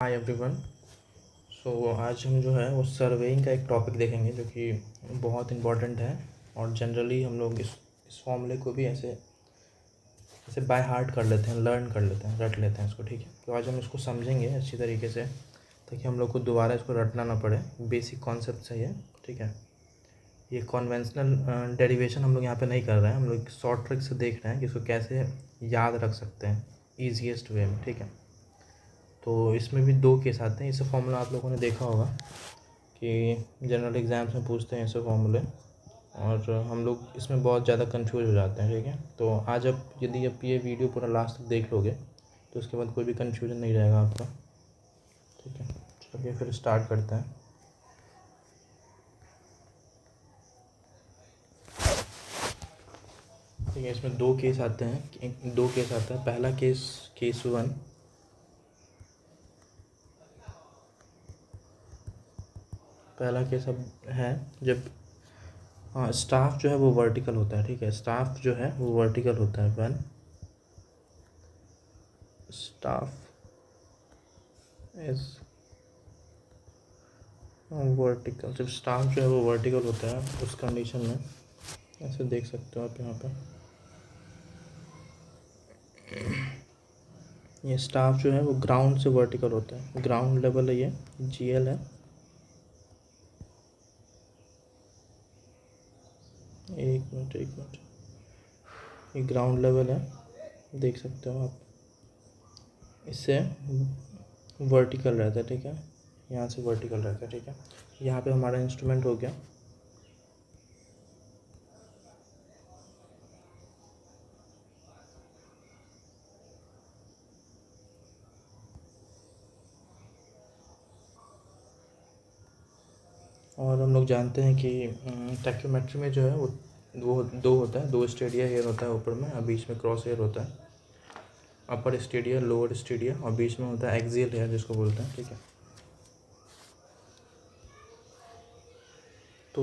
Hi everyone. आज हम जो है वो सर्वेइंग का एक टॉपिक देखेंगे जो कि बहुत इम्पोर्टेंट है। और जनरली हम लोग इस फॉर्मूले को भी ऐसे ऐसे बाय हार्ट कर लेते हैं, लर्न कर लेते हैं, रट लेते हैं इसको। ठीक है, तो आज हम इसको समझेंगे अच्छी तरीके से ताकि हम लोग को दोबारा इसको रटना ना पड़े। बेसिक कॉन्सेप्ट है ये। ठीक है, ये कॉन्वेंशनल डेरिवेशन हम लोग यहाँ पे नहीं कर रहे हैं। हम लोग शॉर्ट ट्रिक से देख रहे हैं कि इसको कैसे याद रख सकते हैं ईजीएस्ट वे में। ठीक है, तो इसमें भी दो केस आते हैं। इससे फॉर्मूला आप लोगों ने देखा होगा कि जनरल एग्ज़ाम्स में पूछते हैं ऐसे फॉर्मूले, और हम लोग इसमें बहुत ज़्यादा कंफ्यूज हो जाते हैं। ठीक है, तो आज यदि आप ये वीडियो पूरा लास्ट तक देख लोगे तो उसके बाद कोई भी कंफ्यूजन नहीं रहेगा आपका। ठीक है, चलिए फिर स्टार्ट करते हैं। ठीक है, इसमें दो केस आते हैं, दो केस आता है। पहला केस वन, पहला केस अब है जब स्टाफ जो है वो वर्टिकल होता है। ठीक है, स्टाफ जो है वो वर्टिकल होता है। व्हेन स्टाफ इज वर्टिकल, जब स्टाफ जो है वो वर्टिकल होता है उस कंडीशन में ऐसे देख सकते हो आप यहाँ पे। ये स्टाफ जो है वो ग्राउंड से वर्टिकल होता है। ग्राउंड लेवल है, ये जीएल है। एक मिनट, ये ग्राउंड लेवल है, देख सकते हो आप। इससे वर्टिकल रहता है। ठीक है, यहाँ से वर्टिकल रहता है। ठीक है, यहाँ पे हमारा इंस्ट्रूमेंट हो गया। और हम लोग जानते हैं कि टैक्योमेट्री में जो है वो दो होता है, दो स्टेडिया हेयर होता है ऊपर में, और बीच में क्रॉस हेयर होता है। अपर स्टेडिया, लोअर स्टेडिया, और बीच में होता है एक्सियल हेयर जिसको बोलते हैं। ठीक है, तो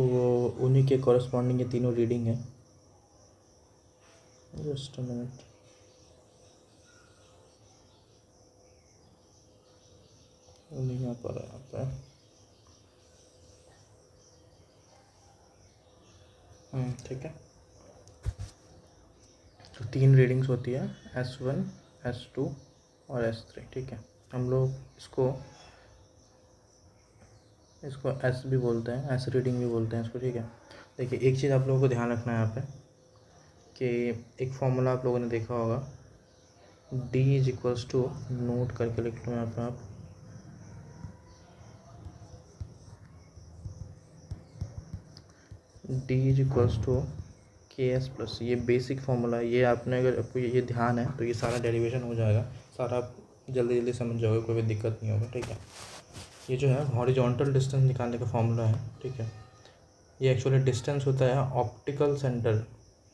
उन्हीं के कॉरस्पॉन्डिंग ये तीनों रीडिंग है। जस्ट अ मिनट, यहाँ पर आता है। ठीक है, तो तीन रीडिंग्स होती है, S1, S2 और S3। ठीक है, हम लोग इसको S भी बोलते हैं, S रीडिंग भी बोलते हैं इसको। ठीक है, देखिए एक चीज़ आप लोगों को ध्यान रखना है यहाँ पे कि एक फॉर्मूला आप लोगों ने देखा होगा, D is equals to, note करके लिख लो यहाँ पे आप, D is equals to KS plus. ये बेसिक फार्मूला है। ये आपने, अगर आपको ये ध्यान है तो ये सारा डेरिवेशन हो जाएगा, सारा आप जल्दी जल्दी समझ जाओगे, कोई भी दिक्कत नहीं होगा। ठीक है, ये जो है हॉरिजॉन्टल डिस्टेंस निकालने का फार्मूला है। ठीक है, ये एक्चुअली डिस्टेंस होता है ऑप्टिकल सेंटर,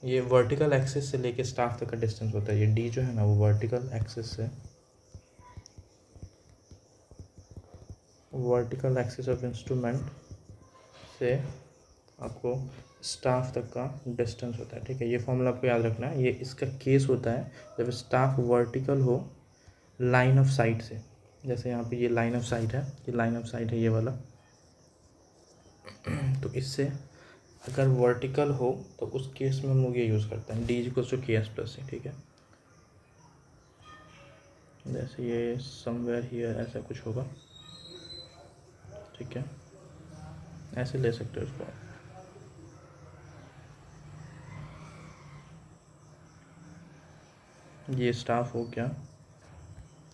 ये वर्टिकल एक्सिस से लेके स्टाफ तक का डिस्टेंस होता है। ये D जो है ना वो वर्टिकल एक्सिस ऑफ इंस्ट्रूमेंट से आपको स्टाफ तक का डिस्टेंस होता है। ठीक है, ये फॉर्मूला आपको याद रखना है। ये इसका केस होता है जब स्टाफ वर्टिकल हो लाइन ऑफ साइट से। जैसे यहाँ पे ये लाइन ऑफ साइट है, ये लाइन ऑफ साइट है ये वाला। तो इससे अगर वर्टिकल हो तो उस केस में हम लोग ये यूज़ करते हैं, D equals to KS plus. ठीक है, जैसे ये समवेयर हियर ऐसा कुछ होगा। ठीक है, ऐसे ले सकते हो इसको। ये स्टाफ हो गया,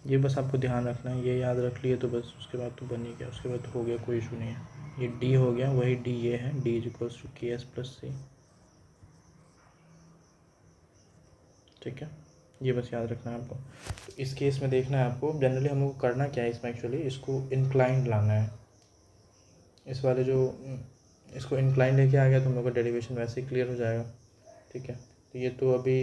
ये बस आपको ध्यान रखना है, ये याद रख लिए तो बस, उसके बाद तो बन ही गया, उसके बाद तो हो गया, कोई इशू नहीं है। ये D हो गया, वही D ये है, D is equals to KS plus C। ठीक है, ये बस याद रखना है आपको। तो इस केस में देखना है आपको, जनरली हम लोग को करना क्या है इसमें, एक्चुअली इसको इंक्लाइन लाना है। इस वाले जो इसको इंक्लाइन लेके आ गया तो हम लोग का डेरिवेशन वैसे ही क्लियर हो जाएगा। ठीक है, तो ये तो अभी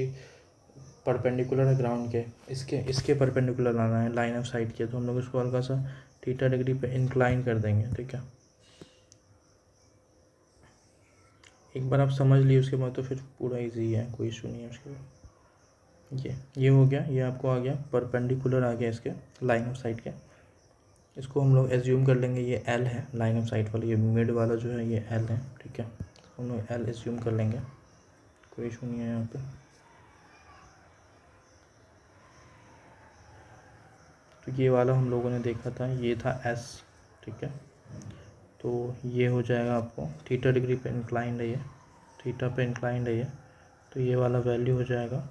परपेंडिकुलर है ग्राउंड के, इसके परपेंडिकुलर लाना है लाइन ऑफ साइट के, तो हम लोग इसको हल्का सा थीटा डिग्री पे इंक्लाइन कर देंगे। ठीक है, एक बार आप समझ लिए उसके बाद तो फिर पूरा इजी है, कोई इशू नहीं है उसके बाद। ये हो गया, ये आपको आ गया परपेंडिकुलर, आ गया इसके लाइन ऑफ साइट के। इसको हम लोग एज्यूम कर लेंगे ये एल है, लाइन ऑफ साइट वाला, ये मिड वाला जो है ये एल है, ठीक है। हम लोग एल एज्यूम कर लेंगे, कोई इशू नहीं है यहाँ पे। तो ये वाला हम लोगों ने देखा था, ये था एस, ठीक है। तो ये हो जाएगा आपको थीटा डिग्री पे इंक्लाइंड है ये, थीटा पे इंक्लाइंड है ये, तो ये वाला वैल्यू हो जाएगा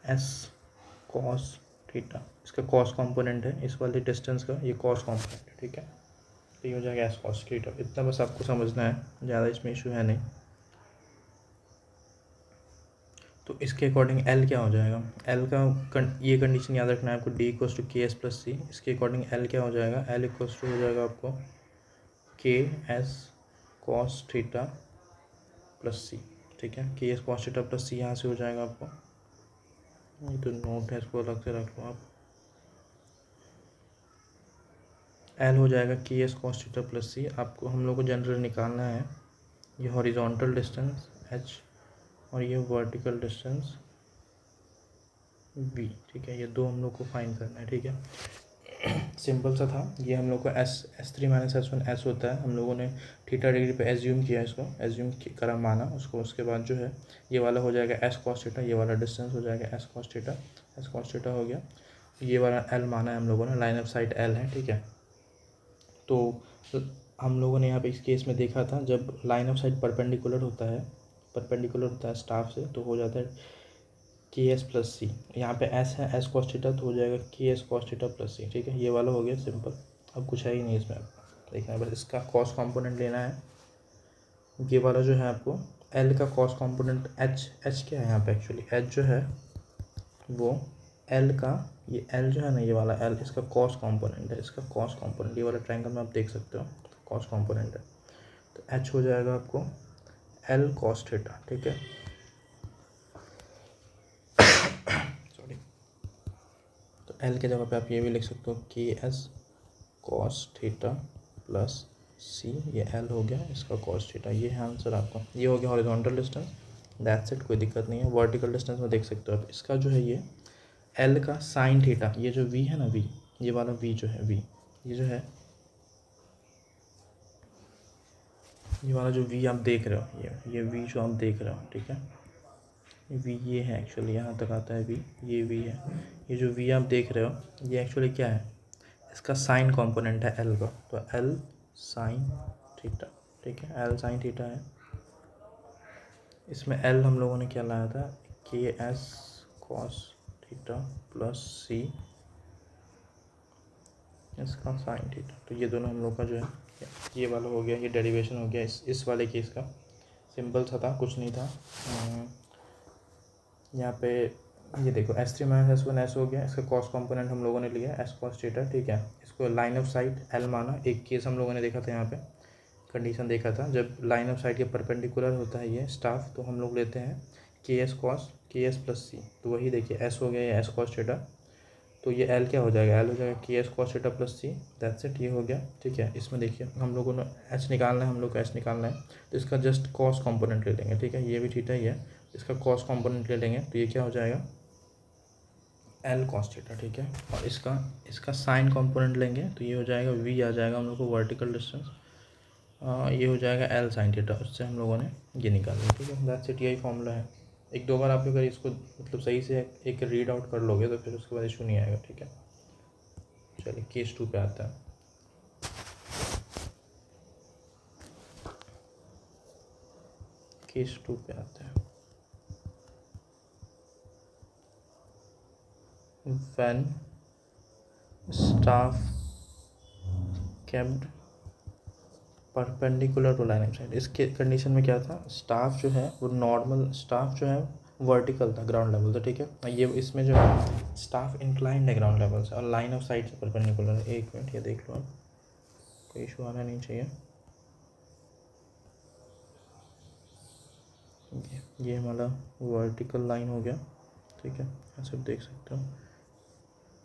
एस कॉस थीटा, इसका कॉस कंपोनेंट है इस वाले डिस्टेंस का, ये कॉस कंपोनेंट है, ठीक है। तो ये हो जाएगा एस कॉस थीटा, इतना बस आपको समझना है, ज़्यादा इसमें इशू है नहीं। तो इसके अकॉर्डिंग एल क्या हो जाएगा, एल का ये कंडीशन याद रखना है आपको, डी इक्वल्स टू के एस प्लस सी। इसके अकॉर्डिंग एल क्या हो जाएगा, एल इक्वल्स टू हो जाएगा आपको के एस कॉस थीटा प्लस सी, ठीक है। के एस कॉस थीटा प्लस सी यहाँ से हो जाएगा आपको, ये तो नोट है, इसको अलग से रख लो आप। एल हो जाएगा K S cos theta plus सी। आपको हम लोग को जनरल निकालना है ये हॉरिजॉन्टल डिस्टेंस एच और ये वर्टिकल डिस्टेंस वी, ठीक है। ये दो हम लोग को फाइंड करना है, ठीक है। सिंपल सा था ये, हम लोग को S3 - S1 S होता है, हम लोगों ने थीटा डिग्री पे एज्यूम किया, इसको एज्यूम करा माना उसको। उसके बाद जो है ये वाला हो जाएगा S cos थीटा, ये वाला डिस्टेंस हो जाएगा S cos theta, S cos theta हो गया। ये वाला L माना है हम लोगों ने, लाइन ऑफ साइट L है, ठीक है। तो हम लोगों ने यहाँ पे इस केस में देखा था, जब लाइन ऑफ साइट परपेंडिकुलर होता है स्टाफ से, तो हो जाता है के एस प्लस सी। यहाँ पे एस है, एस कॉस थीटा, तो हो जाएगा K S cos theta plus सी, ठीक है। ये वाला हो गया सिंपल, अब कुछ है ही नहीं इसमें देखना है, बस इसका कॉस कंपोनेंट लेना है। ये वाला जो है आपको एल का कॉस कंपोनेंट एच क्या है यहाँ पे, एक्चुअली एच जो है वो एल का, ये एल जो है ना, ये वाला एल इसका कॉस कंपोनेंट है, इसका कॉस कंपोनेंट ये वाला ट्रायंगल में आप देख सकते हो, कॉस कंपोनेंट है। तो एच हो जाएगा आपको एल कॉस थीटा, ठीक है। सॉरी, तो एल के जगह पे आप ये भी लिख सकते हो के एस कॉस थीटा प्लस सी, ये एल हो गया, इसका कॉस थीटा, ये है आंसर आपका। ये हो गया हॉरिजॉन्टल डिस्टेंस, दैट्स इट, कोई दिक्कत नहीं है। वर्टिकल डिस्टेंस में देख सकते हो आप, इसका जो है ये एल का साइन थीटा, ये जो वी है ना, वी, ये वाला वी जो है, वी ये जो है, ये वाला जो वी आप देख रहे हो, ये वी जो आप देख रहे हो, ठीक है, वी ये है एक्चुअली, यहाँ तक आता है वी, ये वी है। ये जो वी आप देख रहे हो ये एक्चुअली क्या है, इसका साइन कंपोनेंट है एल का, तो एल साइन थीटा, ठीक है, एल साइन थीटा है। इसमें एल हम लोगों ने क्या लाया था, के एस कॉस थीटा प्लस सी, इसका साइन थीटा। तो ये दोनों हम लोग का जो है ये वाला हो गया, ये डेरिवेशन हो गया इस वाले केस का। सिंपल सा था, कुछ नहीं था। यहाँ पे ये देखो S3 - S1 S हो गया, इसका कॉस कंपोनेंट हम लोगों ने लिया S cos थीटा, ठीक है। इसको लाइन ऑफ साइट L माना। एक केस हम लोगों ने देखा था, यहाँ पे कंडीशन देखा था, जब लाइन ऑफ साइट के परपेंडिकुलर होता है ये स्टाफ, तो हम लोग लेते हैं के एस प्लस सी। तो वही देखिए S हो गया ये S cos थीटा, तो ये L क्या हो जाएगा, L हो जाएगा K S cos theta plus C, that's it, ये हो गया, ठीक है। इसमें देखिए हम लोगों ने H निकालना है, हम लोग को H निकालना है, तो इसका जस्ट कॉस कंपोनेंट ले लेंगे, ठीक है। ये भी थीटा ही है, इसका कॉस कंपोनेंट ले लेंगे, तो ये क्या हो जाएगा एल कॉस थीटा, ठीक है। और इसका साइन कंपोनेंट लेंगे, तो ये हो जाएगा वी आ जाएगा हम लोग को वर्टिकल डिस्टेंस, ये हो जाएगा एल साइन थीटा, उससे हम लोगों ने ये निकाला, ठीक है। दैट्स इट, यही फॉर्मूला है। एक दो बार आप अगर इसको मतलब सही से एक रीड आउट कर लोगे तो फिर उसके बाद इशू नहीं आएगा, ठीक है। चलिए केस 2 पे आता है। केस 2 पे आते हैं। When staff kept perpendicular to line of sight, इसके कंडीशन में क्या था, स्टाफ जो है वो नॉर्मल स्टाफ जो है वर्टिकल था, ग्राउंड लेवल था, ठीक है। ये इसमें जो है स्टाफ इंक्लाइंड है ग्राउंड लेवल से और लाइन ऑफ साइट से परपेंडिकुलर है। एक मिनट ये देख लो आप, कोई इशू आना नहीं चाहिए। ये हमारा वर्टिकल लाइन हो गया, ठीक है, ऐसे आप देख सकते हो।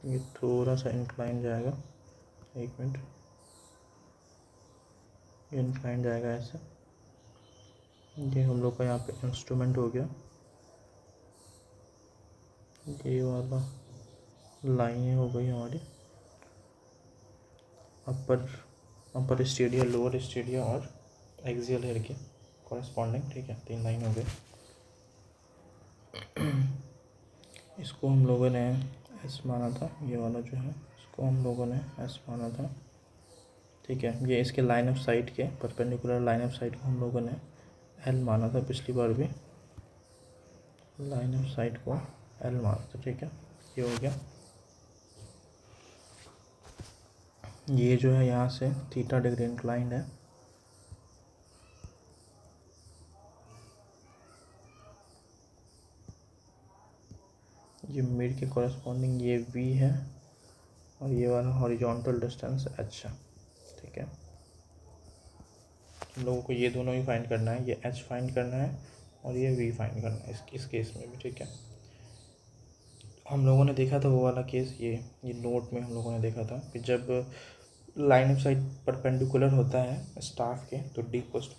ये थोड़ा सा इंक्लाइन जाएगा, एक मिनट, ये इंक्लाइन जाएगा ऐसे। ये हम लोग का यहाँ पे इंस्ट्रूमेंट हो गया, ये वाला लाइनें हो गई हमारी, अपर स्टेडिया, लोअर स्टेडिया और एक्सियल हेयर के कॉरेस्पॉन्डिंग। ठीक है, 3 लाइन हो गए। इसको हम लोगों ने एस माना था, ये वाला जो है इसको हम लोगों ने एस माना था। ठीक है, ये इसके लाइन ऑफ साइट के परपेंडिकुलर लाइन ऑफ साइट को हम लोगों ने एल माना था, पिछली बार भी लाइन ऑफ साइट को एल माना था। ठीक है, ये हो गया। ये जो है यहाँ से थीटा डिग्री इंक्लाइंड है, ये मिड के कॉरेस्पॉन्डिंग ये वी है और ये वाला हॉरिजॉन्टल डिस्टेंस एच है। ठीक है, हम लोगों को ये दोनों ही फाइंड करना है, ये एच फाइंड करना है और ये वी फाइंड करना है इस केस में भी। ठीक है, हम लोगों ने देखा था वो वाला केस, ये नोट में हम लोगों ने देखा था कि जब लाइन ऑफ साइट परपेंडिकुलर होता है स्टाफ के तो डी पोस्ट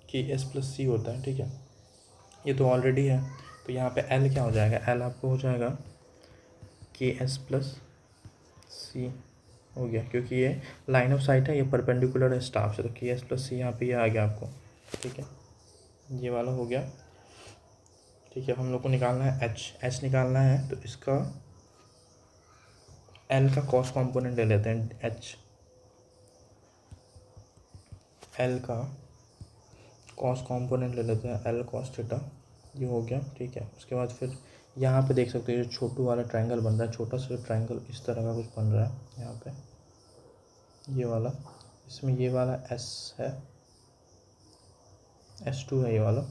की एस प्लस सी होता है। ठीक है, ये तो ऑलरेडी है, तो यहाँ पे एल क्या हो जाएगा, एल आपको हो जाएगा के एस प्लस सी हो गया, क्योंकि ये लाइन ऑफ साइट है, ये परपेंडिकुलर है स्टाफ से, तो के एस प्लस सी यहाँ पे ये आ गया आपको। ठीक है, ये वाला हो गया। ठीक है, हम लोग को निकालना है एच निकालना है, तो इसका एल का कॉस कंपोनेंट ले लेते हैं, एल का कॉस कंपोनेंट ले लेते हैं, एल कॉस थीटा, ये हो गया। ठीक है, उसके बाद फिर यहाँ पे देख सकते हो जो छोटू वाला ट्रायंगल बन रहा है, छोटा सा ट्रायंगल इस तरह का कुछ बन रहा है यहाँ पे, ये वाला, इसमें ये वाला एस है, S2 है ये वाला,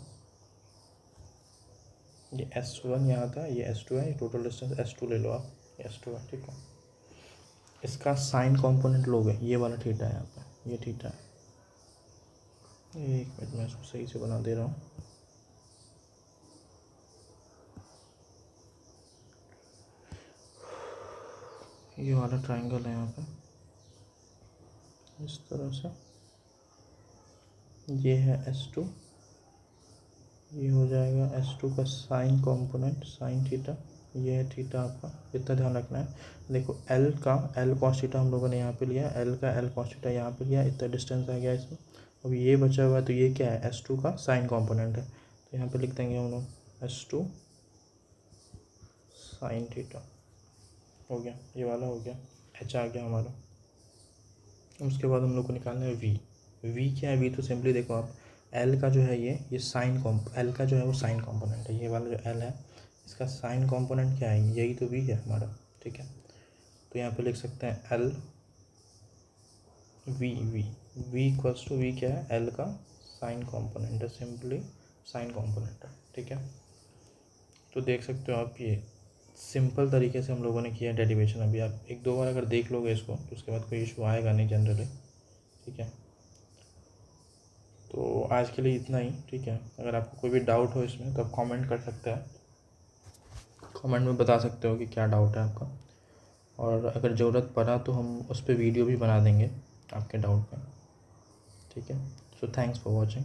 ये S1 यहाँ था, ये S2 है, ये टोटल डिस्टेंस S2 ले लो आप, S2 है। ठीक है, इसका साइन कंपोनेंट लोगे, ये वाला थीटा है यहाँ पे, ये थीटा है। एक मिनट मैं इसको सही से बना दे रहा हूँ। ये वाला ट्रायंगल है यहाँ पे इस तरह से, ये है S2, ये हो जाएगा S2 का साइन कंपोनेंट साइन थीटा, ये है थीटा आपका, इतना ध्यान रखना है। देखो L का L कॉस थीटा हम लोगों ने यहाँ पे लिया, L का L कॉस थीटा यहाँ पे लिया, इतना डिस्टेंस आ गया इसमें। अब ये बचा हुआ है, तो ये क्या है, S2 का साइन कंपोनेंट है, तो यहाँ पे लिख देंगे हम लोग S2 साइन थीटा, हो गया, ये वाला हो गया, H आ गया हमारा। उसके बाद हम लोग को निकालना है V क्या है, V तो सिंपली देखो आप, L का जो है ये साइन L का जो है वो साइन कंपोनेंट है, ये वाला जो L है इसका साइन कंपोनेंट क्या है, यही तो V है हमारा। ठीक है, तो यहाँ पे लिख सकते हैं L V equals to V क्या है, L का साइन कंपोनेंट है, सिंपली साइन कंपोनेंट है। ठीक है, तो देख सकते हो आप, ये सिंपल तरीके से हम लोगों ने किया डेरिवेशन। अभी आप 1-2 बार अगर देख लोगे इसको तो उसके बाद कोई इशू आएगा नहीं जनरली। ठीक है, तो आज के लिए इतना ही। ठीक है, अगर आपको कोई भी डाउट हो इसमें तो आप कमेंट कर सकते हैं, कमेंट में बता सकते हो कि क्या डाउट है आपका, और अगर ज़रूरत पड़ा तो हम उस पर वीडियो भी बना देंगे आपके डाउट में। ठीक है, सो थैंक्स फॉर वॉचिंग।